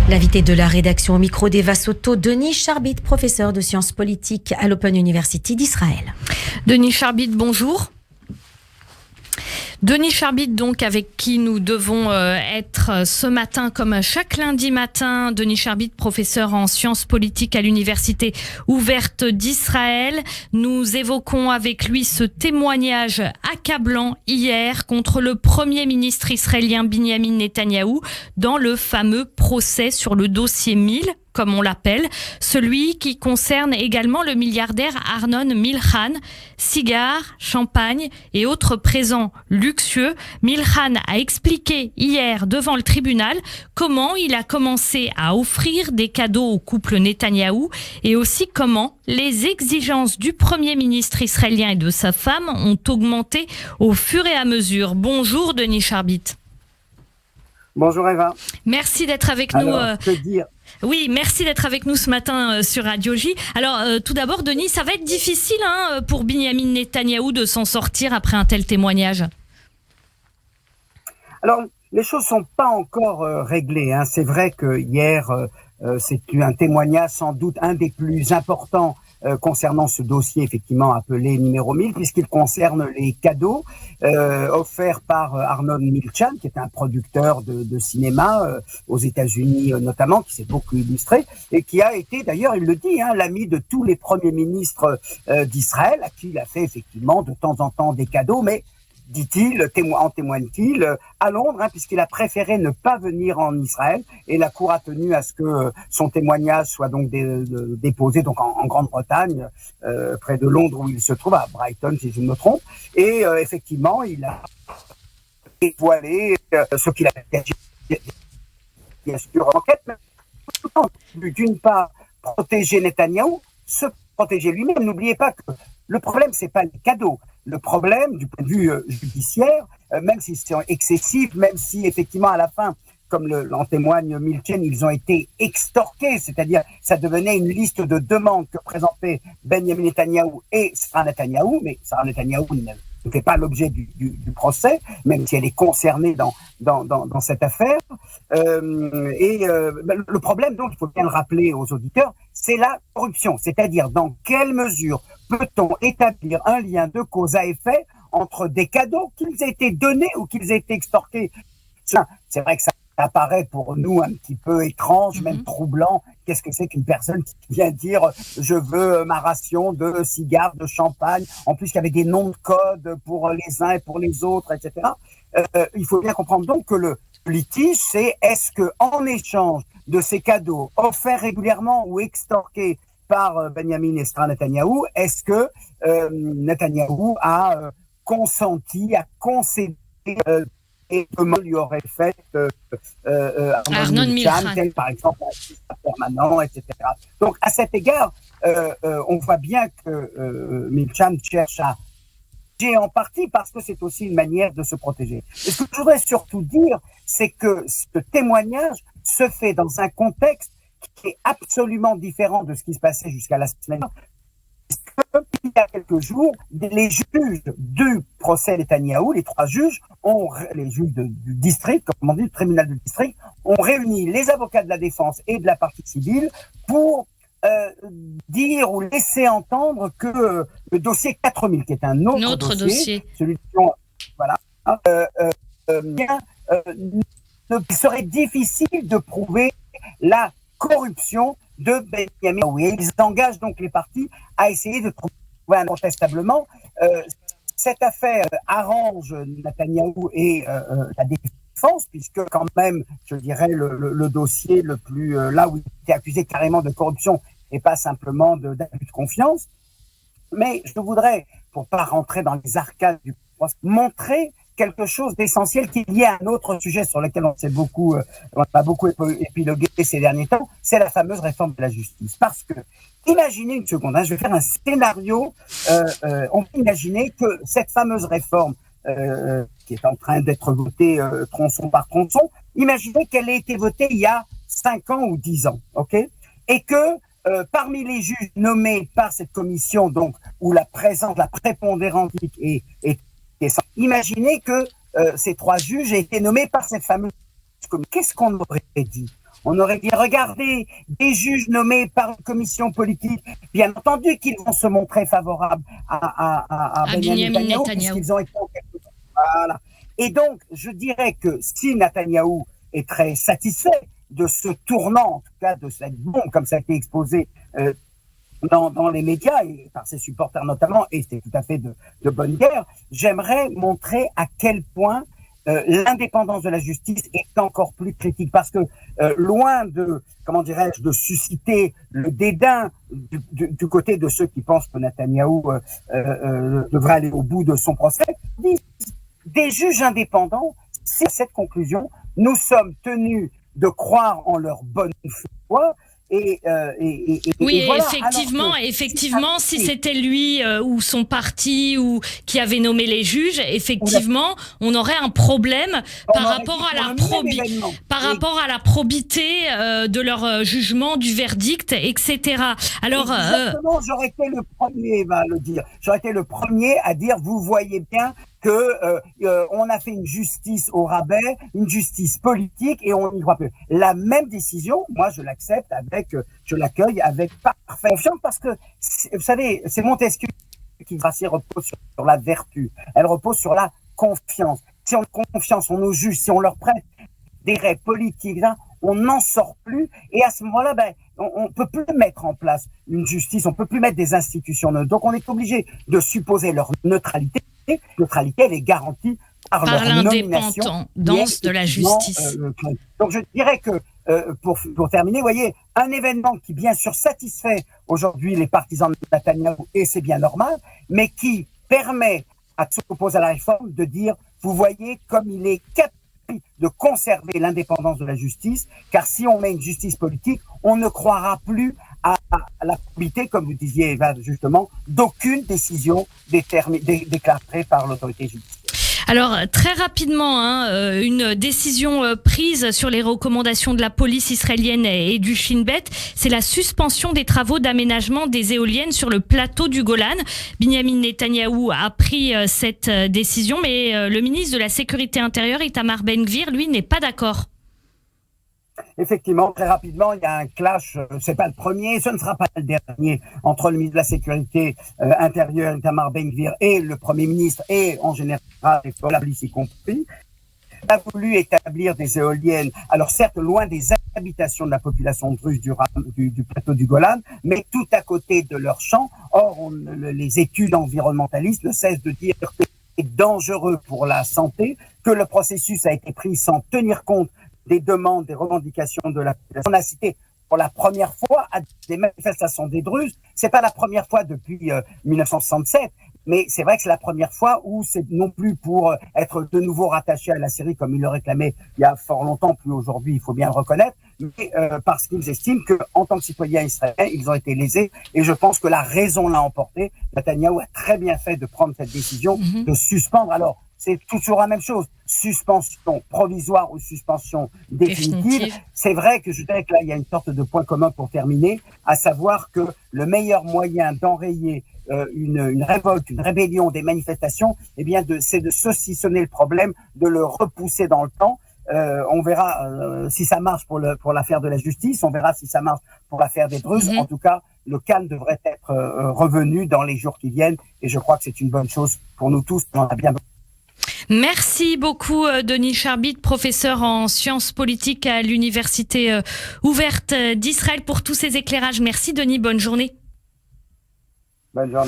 L'invité de la rédaction au micro d'Eva Soto, Denis Charbit, professeur de sciences politiques à l'Open University d'Israël. Denis Charbit, bonjour. Denis Charbit, donc, avec qui nous devons être ce matin, comme chaque lundi matin. Denis Charbit, professeur en sciences politiques à l'Université ouverte d'Israël. Nous évoquons avec lui ce témoignage accablant hier contre le Premier ministre israélien Binyamin Netanyahou dans le fameux procès sur le dossier 1000, comme on l'appelle, celui qui concerne également le milliardaire Arnon Milchan. Cigares, champagne et autres présents luxueux. Milchan a expliqué hier devant le tribunal comment il a commencé à offrir des cadeaux au couple Netanyahou et aussi comment les exigences du Premier ministre israélien et de sa femme ont augmenté au fur et à mesure. Bonjour Denis Charbit. Bonjour Eva. Merci d'être avec nous. Que dire ? Oui, merci d'être avec nous ce matin sur Radio J. Alors, tout d'abord, Denis, ça va être difficile pour Binyamin Netanyahou de s'en sortir après un tel témoignage. Alors, les choses sont pas encore réglées. C'est vrai que hier, c'est un témoignage sans doute un des plus importants concernant ce dossier effectivement appelé numéro 1000, puisqu'il concerne les cadeaux offerts par Arnon Milchan, qui est un producteur de cinéma aux États-Unis notamment, qui s'est beaucoup illustré et qui a été d'ailleurs, il le dit, l'ami de tous les premiers ministres d'Israël, à qui il a fait effectivement de temps en temps des cadeaux, mais dit-il, en témoigne-t-il, à Londres, puisqu'il a préféré ne pas venir en Israël, et la Cour a tenu à ce que son témoignage soit donc déposé donc en Grande-Bretagne, près de Londres où il se trouve, à Brighton si je ne me trompe, et effectivement, il a dévoilé ce qu'il a fait, bien sûr, enquête, mais d'une part, protéger Netanyahou, se protéger lui-même. N'oubliez pas que le problème, c'est pas les cadeaux. Le problème, du point de vue judiciaire, même si c'est excessif, même si effectivement à la fin, comme en témoigne Milchan, ils ont été extorqués, c'est-à-dire ça devenait une liste de demandes que présentaient Benjamin Netanyahou et Sarah Netanyahou, mais Sarah Netanyahou ne fait pas l'objet du procès, même si elle est concernée dans cette affaire. Le problème, donc, il faut bien le rappeler aux auditeurs, c'est la corruption, c'est-à-dire dans quelle mesure peut-on établir un lien de cause à effet entre des cadeaux qu'ils aient été donnés ou qu'ils aient été extorqués. C'est vrai que ça apparaît pour nous un petit peu étrange, même troublant. Qu'est-ce que c'est qu'une personne qui vient dire « je veux ma ration de cigares, de champagne ». En plus, il y avait des noms de code pour les uns et pour les autres, etc. Il faut bien comprendre donc que le litige, c'est est-ce qu'en échange de ces cadeaux offerts régulièrement ou extorqués par Benjamin et Sarah Netanyahou, est-ce que Netanyahou a consenti, a concédé et comment lui aurait fait Arnon Milchan, par exemple, un permanent, etc. Donc, à cet égard, on voit bien que Milchan cherche à protéger en partie parce que c'est aussi une manière de se protéger. Et ce que je voudrais surtout dire, c'est que ce témoignage se fait dans un contexte qui est absolument différent de ce qui se passait jusqu'à la semaine dernière. Il y a quelques jours, les juges du procès Netanyahou, les trois juges, les juges du district, comme on dit, le tribunal du district, ont réuni les avocats de la défense et de la partie civile pour dire ou laisser entendre que le dossier 4000, qui est un autre dossier, celui serait difficile de prouver la corruption de Benjamin Netanyahou. Et ils engagent donc les parties à essayer de trouver incontestablement. Cette affaire arrange Netanyahou et la défense, puisque quand même, je dirais, le dossier le plus là où il était accusé carrément de corruption et pas simplement d'abus de confiance. Mais je voudrais, pour pas rentrer dans les arcades du procès, montrer quelque chose d'essentiel qui est lié à un autre sujet sur lequel on a beaucoup épilogué ces derniers temps, c'est la fameuse réforme de la justice. Parce que, imaginez une seconde, je vais faire un scénario, on peut imaginer que cette fameuse réforme qui est en train d'être votée tronçon par tronçon, imaginez qu'elle ait été votée il y a 5 ans ou 10 ans, ok ? Et que parmi les juges nommés par cette commission, donc où la prépondérance est imaginez que ces trois juges aient été nommés par cette fameuse commission. Qu'est-ce qu'on aurait dit ? On aurait dit, regardez, des juges nommés par une commission politique, bien entendu qu'ils vont se montrer favorables à Benjamin Netanyahou, puisqu'ils ont été en quelque sorte. Voilà. Et donc, je dirais que si Netanyahou est très satisfait de ce tournant, en tout cas de cette bombe, comme ça a été exposé dans les médias, et par ses supporters notamment, et c'est tout à fait de bonne guerre, j'aimerais montrer à quel point l'indépendance de la justice est encore plus critique, parce que loin de, comment dirais-je, de susciter le dédain du côté de ceux qui pensent que Netanyahou devrait aller au bout de son procès, des juges indépendants, c'est cette conclusion, nous sommes tenus de croire en leur bonne foi. Oui, et voilà. Effectivement, si c'était lui ou son parti ou qui avait nommé les juges, effectivement, on aurait un problème par rapport à la probité de leur jugement, du verdict, etc. Alors, exactement, j'aurais été le premier à le dire. J'aurais été le premier à dire, vous voyez bien que on a fait une justice au rabais, une justice politique, et on n'y croit plus. La même décision, moi je l'accepte je l'accueille avec parfaite confiance, parce que vous savez, c'est Montesquieu qui repose sur la vertu. Elle repose sur la confiance. Si on a confiance, on nous juge, si on leur prête des règles politiques, hein, on n'en sort plus, et à ce moment-là, on peut plus mettre en place une justice, on peut plus mettre des institutions neutres. Donc on est obligé de supposer leur neutralité. Neutralité, elle est garantie par leur nomination de la justice. Donc je dirais que, pour terminer, vous voyez, un événement qui bien sûr satisfait aujourd'hui les partisans de Netanyahou, et c'est bien normal, mais qui permet à ceux qui s'opposent à la réforme de dire, vous voyez comme il est capable de conserver l'indépendance de la justice, car si on met une justice politique, on ne croira plus à la probité, comme vous disiez, Eva, justement, d'aucune décision déclarée par l'autorité judiciaire. Alors, très rapidement, une décision prise sur les recommandations de la police israélienne et du Shin Bet, c'est la suspension des travaux d'aménagement des éoliennes sur le plateau du Golan. Benjamin Netanyahou a pris cette décision, mais le ministre de la Sécurité intérieure, Itamar Ben-Gvir, lui, n'est pas d'accord. Effectivement, très rapidement, il y a un clash, c'est pas le premier, ce ne sera pas le dernier, entre le ministre de la Sécurité intérieure, Itamar Ben-Gvir, et le Premier ministre, et en général, la police y compris. Il a voulu établir des éoliennes, alors certes loin des habitations de la population druze du plateau du Golan, mais tout à côté de leurs champs. Or, les études environnementalistes ne cessent de dire que c'est dangereux pour la santé, que le processus a été pris sans tenir compte des demandes, des revendications de la population. On a cité pour la première fois à des manifestations des Druzes. C'est pas la première fois depuis 1967, mais c'est vrai que c'est la première fois où c'est non plus pour être de nouveau rattaché à la Syrie comme ils le réclamaient il y a fort longtemps, plus aujourd'hui, il faut bien le reconnaître, mais parce qu'ils estiment qu'en tant que citoyens israéliens, ils ont été lésés, et je pense que la raison l'a emporté. Netanyahou a très bien fait de prendre cette décision de suspendre. Alors, c'est toujours la même chose, suspension provisoire ou suspension définitive. C'est vrai que je dirais que là, il y a une sorte de point commun pour terminer, à savoir que le meilleur moyen d'enrayer une révolte, une rébellion, des manifestations, eh bien, c'est de saucissonner le problème, de le repousser dans le temps. On verra si ça marche pour l'affaire de la justice, on verra si ça marche pour l'affaire des Druzes. En tout cas, le calme devrait être revenu dans les jours qui viennent, et je crois que c'est une bonne chose pour nous tous. On a bien besoin. Merci beaucoup, Denis Charbit, professeur en sciences politiques à l'Université ouverte d'Israël, pour tous ces éclairages. Merci, Denis. Bonne journée. Bonne journée.